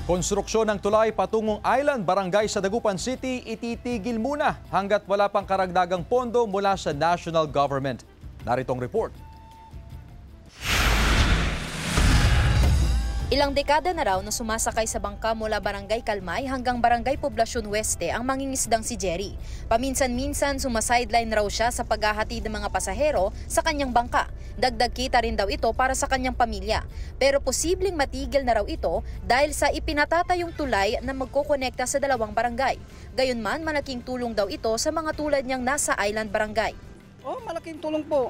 Konstruksyon ng tulay patungong Island Barangay sa Dagupan City ititigil muna hanggat wala pang karagdagang pondo mula sa national government. Naritong report. Ilang dekada na raw na sumasakay sa bangka mula Barangay Kalmay hanggang Barangay Poblacion Oeste ang mangingisdang si Jerry. Paminsan-minsan sumasideline raw siya sa paghahatid ng mga pasahero sa kanyang bangka. Dagdag kita rin daw ito para sa kanyang pamilya. Pero posibleng matigil na raw ito dahil sa ipinatatayong tulay na magkokonekta sa dalawang barangay. Gayunman, malaking tulong daw ito sa mga tulad niyang nasa Island Barangay. Oh, malaking tulong po.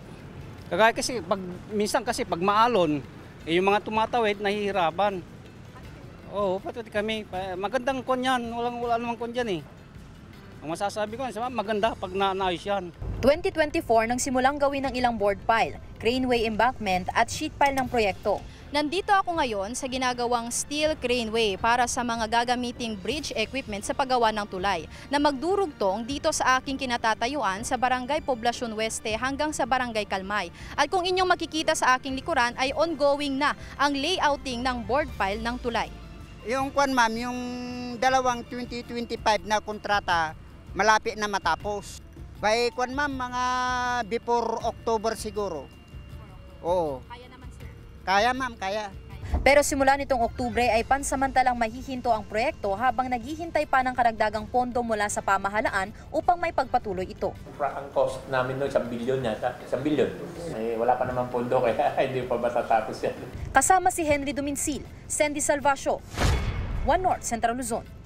Kagaya kasi minsan pag maalon, yung mga tumatawid, nahihirapan. Oo, pati kami. Magandang kon yan. Wala namang kon dyan eh. Ang masasabi ko, maganda pag naayos yan. 2024 nang simulang gawin ng ilang board pile, craneway embankment at sheet pile ng proyekto. Nandito ako ngayon sa ginagawang steel craneway para sa mga gagamiting bridge equipment sa paggawa ng tulay na magdurugtong dito sa aking kinatatayuan sa Barangay Poblacion Oeste hanggang sa Barangay Kalmay. At kung inyong makikita sa aking likuran ay ongoing na ang layouting ng board pile ng tulay. Yung kwan ma'am, yung dalawang 2025 na kontrata malapit na matapos. By kwan ma'am, mga before October siguro. Oo. Kaya ma'am, kaya. Pero simula nitong Oktubre ay pansamantalang mahihinto ang proyekto habang naghihintay pa ng karagdagang pondo mula sa pamahalaan upang may pagpatuloy ito. Ang cost namin noon, 1 bilyon yata. 1 bilyon. Eh, wala pa naman pondo kaya hindi pa matatapos yan. Kasama si Henry Duminsil, Sandy Salvacio, One North, Central Luzon.